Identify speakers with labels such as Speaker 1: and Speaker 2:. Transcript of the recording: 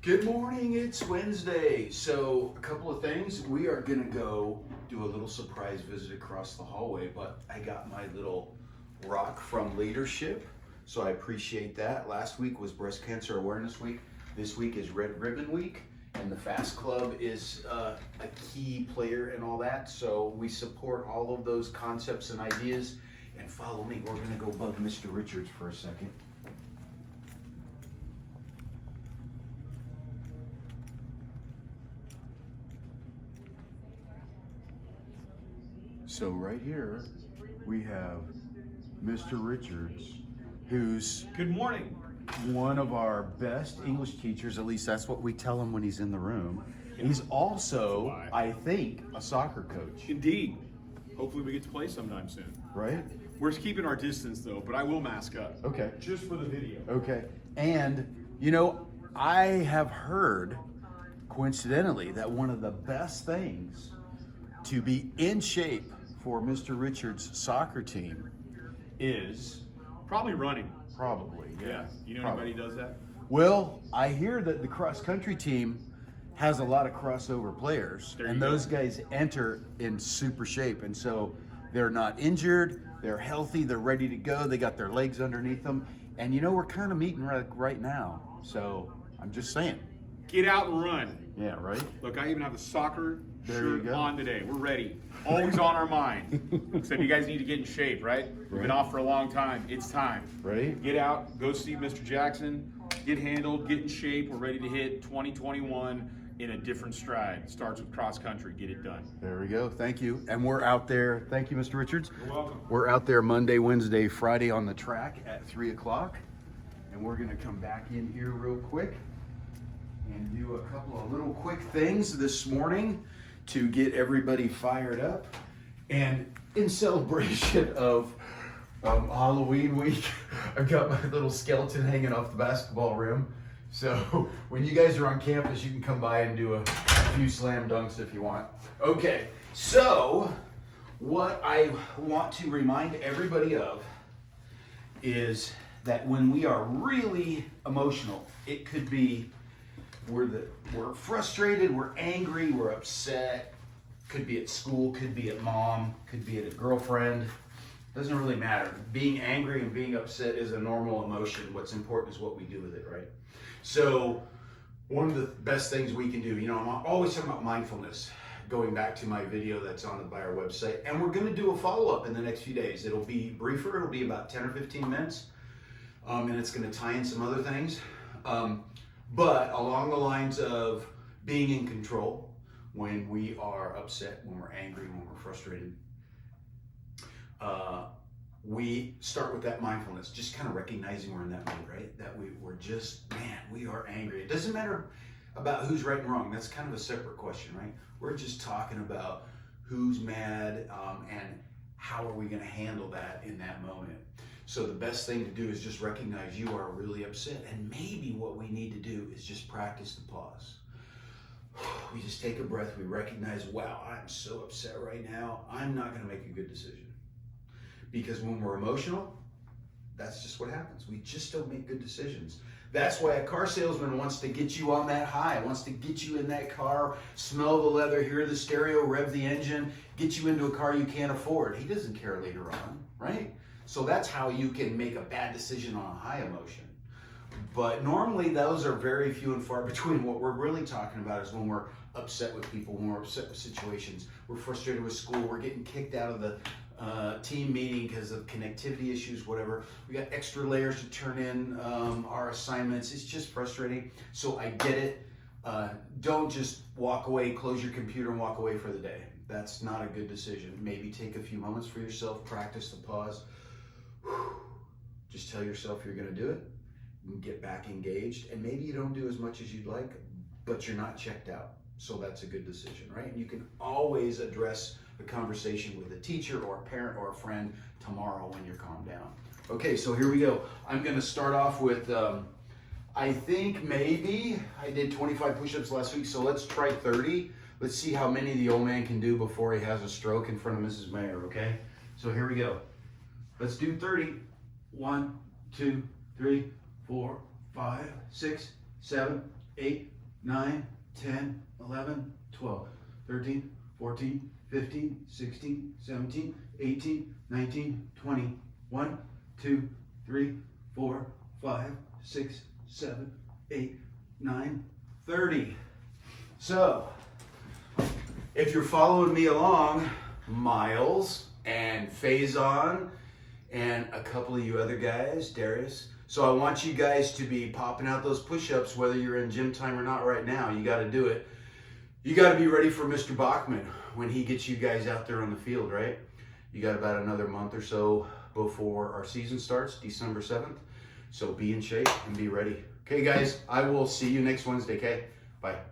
Speaker 1: Good morning, it's Wednesday. So, a couple of things. We are gonna go do a little surprise visit across the hallway, but I got my little rock from leadership, so I appreciate that. Last week was Breast Cancer Awareness Week. This week is Red Ribbon Week, and the Fast Club is a key player in all that. So, we support all of those concepts and ideas. And follow me, we're gonna go bug Mr. Richards for a second. So right here, we have Mr. Richards, who's
Speaker 2: Good morning.
Speaker 1: one of our best English teachers, at least that's what we tell him when he's in the room. He's also, I think, a soccer coach,
Speaker 2: Indeed. Hopefully we get to play sometime soon.
Speaker 1: right?
Speaker 2: We're keeping our distance though, but I will mask up.
Speaker 1: Okay,
Speaker 2: Just for the video.
Speaker 1: okay. And, you know, I have heard, coincidentally, that one of the best things to be in shape for Mr. Richards' soccer team is
Speaker 2: Probably running.
Speaker 1: probably,
Speaker 2: Yeah. You know
Speaker 1: probably.
Speaker 2: anybody does that?
Speaker 1: Well, I hear that the cross country team has a lot of crossover players,
Speaker 2: There you
Speaker 1: and
Speaker 2: go.
Speaker 1: those guys enter in super shape, and so they're not injured, they're healthy, they're ready to go, they got their legs underneath them, and you know, we're kind of meeting right now, so I'm just saying.
Speaker 2: Get out and run.
Speaker 1: Yeah, right?
Speaker 2: Look, I even have the soccer
Speaker 1: There you
Speaker 2: shirt
Speaker 1: go.
Speaker 2: on today. We're ready. Always on our mind. Except you guys need to get in shape, right? We've
Speaker 1: Right.
Speaker 2: been off for a long time. It's time.
Speaker 1: Right?
Speaker 2: Get out, go see Mr. Jackson, get handled, get in shape. We're ready to hit 2021 in a different stride. Starts with cross country. Get it done.
Speaker 1: There we go, thank you. And we're out there, thank you, Mr. Richards.
Speaker 2: You're welcome.
Speaker 1: We're out there Monday, Wednesday, Friday on the track at 3 o'clock. And we're gonna come back in here real quick and do a couple of little quick things this morning to get everybody fired up. And in celebration of Halloween week, I've got my little skeleton hanging off the basketball rim. So when you guys are on campus, you can come by and do a few slam dunks if you want. Okay, so what I want to remind everybody of is that when we are really emotional, it could be we're frustrated, we're angry, we're upset. Could be at school, could be at mom, could be at a girlfriend. Doesn't really matter. Being angry and being upset is a normal emotion. What's important is what we do with it, right? So one of the best things we can do, you know, I'm always talking about mindfulness, going back to my video that's by our website. And we're gonna do a follow-up in the next few days. It'll be briefer, it'll be about 10 or 15 minutes. And it's gonna tie in some other things. But along the lines of being in control when we are upset, when we're angry, when we're frustrated, we start with that mindfulness, just kind of recognizing we're in that mode, right? That we're just, man, we are angry. It doesn't matter about who's right and wrong. That's kind of a separate question, right? We're just talking about who's mad and how are we going to handle that in that moment. So the best thing to do is just recognize you are really upset. And maybe what we need to do is just practice the pause. We just take a breath. We recognize, wow, I'm so upset right now. I'm not going to make a good decision. Because when we're emotional, that's just what happens. We just don't make good decisions. That's why a car salesman wants to get you on that high, wants to get you in that car, smell the leather, hear the stereo, rev the engine, get you into a car you can't afford. He doesn't care later on, right? So that's how you can make a bad decision on a high emotion. But normally those are very few and far between. What we're really talking about is when we're upset with people, when we're upset with situations, we're frustrated with school, we're getting kicked out of the team meeting because of connectivity issues, whatever. We got extra layers to turn in our assignments. It's just frustrating. So I get it. Don't just walk away, close your computer and walk away for the day. That's not a good decision. Maybe take a few moments for yourself, practice the pause. Just tell yourself you're going to do it and get back engaged. And maybe you don't do as much as you'd like, but you're not checked out. So that's a good decision, right? And you can always address the conversation with a teacher or a parent or a friend tomorrow when you're calmed down. Okay, so here we go. I'm going to start off with, I think maybe I did 25 push-ups last week, so let's try 30. Let's see how many the old man can do before he has a stroke in front of Mrs. Mayer, okay? So here we go. Let's do 30. 1, 2, 3, 4, 5, 6, 7, 8, 9, 10, 11, 12, 13, 14, 15, 16, 17, 18, 19, 20, 1, 2, 3, 4, 5, 6, 7, 8, 9, 30. So, if you're following me along, Miles and Faison and a couple of you other guys, Darius. So I want you guys to be popping out those push-ups, whether you're in gym time or not right now. You got to do it. You got to be ready for Mr. Bachman when he gets you guys out there on the field, right? You got about another month or so before our season starts, December 7th. So be in shape and be ready. Okay, guys, I will see you next Wednesday, okay? Bye.